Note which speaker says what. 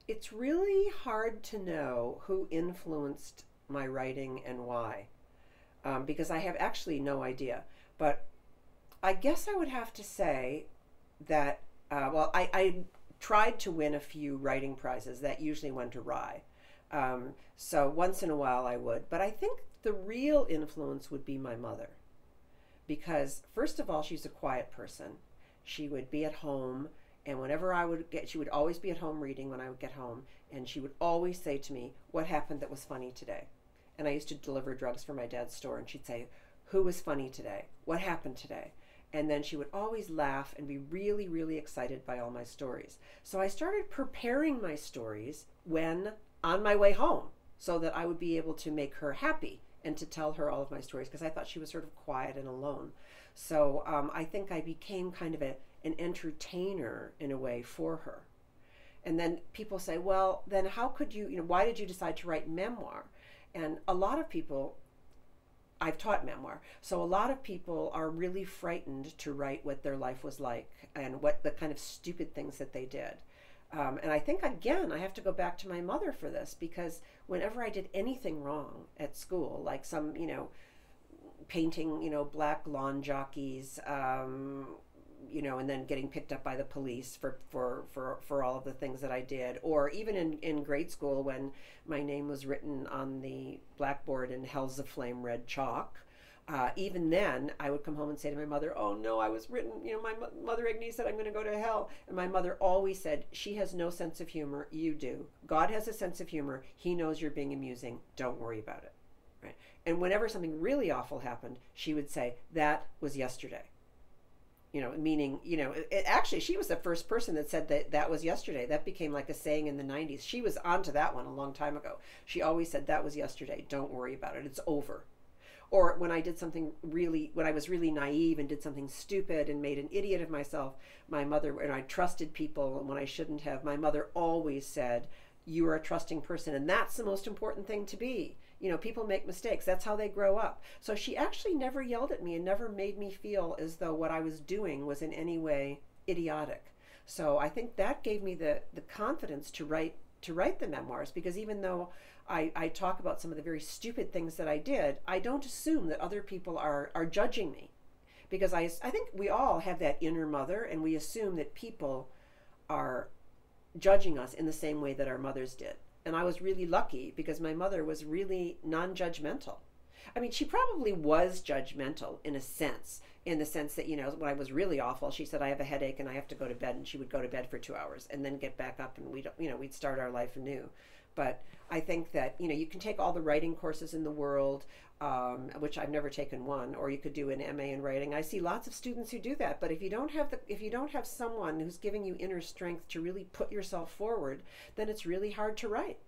Speaker 1: It's really hard to know who influenced my writing and why, because I have actually no idea. But I guess I would have to say that, I tried to win a few writing prizes that usually went awry. So once in a while I would. But I think the real influence would be my mother. Because, first of all, she's a quiet person. She would be at home, and whenever I would get, she would always be at home reading when I would get home, and she would always say to me, "What happened that was funny today?" And I used to deliver drugs for my dad's store, and she'd say, "Who was funny today? What happened today?" And then she would always laugh and be really, really excited by all my stories. So I started preparing my stories when on my way home so that I would be able to make her happy and to tell her all of my stories, because I thought she was sort of quiet and alone. So I think I became kind of an entertainer in a way for her. And then people say, well, then how could you, why did you decide to write memoir? And a lot of people, I've taught memoir, so a lot of people are really frightened to write what their life was like and what the kind of stupid things that they did. And I think, again, I have to go back to my mother for this, because whenever I did anything wrong at school, like some, painting, black lawn jockeys, and then getting picked up by the police for all of the things that I did, or even in grade school when my name was written on the blackboard in Hell's Aflame red chalk. Even then, I would come home and say to my mother, "Oh no, I was written, my mother Agnes said I'm going to go to hell." And my mother always said, "She has no sense of humor, you do. God has a sense of humor. He knows you're being amusing. Don't worry about it." Right? And whenever something really awful happened, she would say, "That was yesterday." Meaning, actually, she was the first person that said that was yesterday. That became like a saying in the 90s. She was onto that one a long time ago. She always said, "That was yesterday. Don't worry about it. It's over." Or when I did something when I was really naive and did something stupid and made an idiot of myself, my mother, and I trusted people when I shouldn't have, my mother always said, "You are a trusting person, and that's the most important thing to be. People make mistakes. That's how they grow up." So she actually never yelled at me and never made me feel as though what I was doing was in any way idiotic. So I think that gave me the confidence to write the memoirs, because even though I talk about some of the very stupid things that I did, I don't assume that other people are judging me, because I think we all have that inner mother, and we assume that people are judging us in the same way that our mothers did. And I was really lucky because my mother was really non-judgmental. I mean, she probably was judgmental in the sense that, when I was really awful, she said, "I have a headache and I have to go to bed," and she would go to bed for 2 hours and then get back up, and we'd start our life anew. But I think that, you can take all the writing courses in the world, which I've never taken one, or you could do an MA in writing. I see lots of students who do that, but if you don't have someone who's giving you inner strength to really put yourself forward, then it's really hard to write.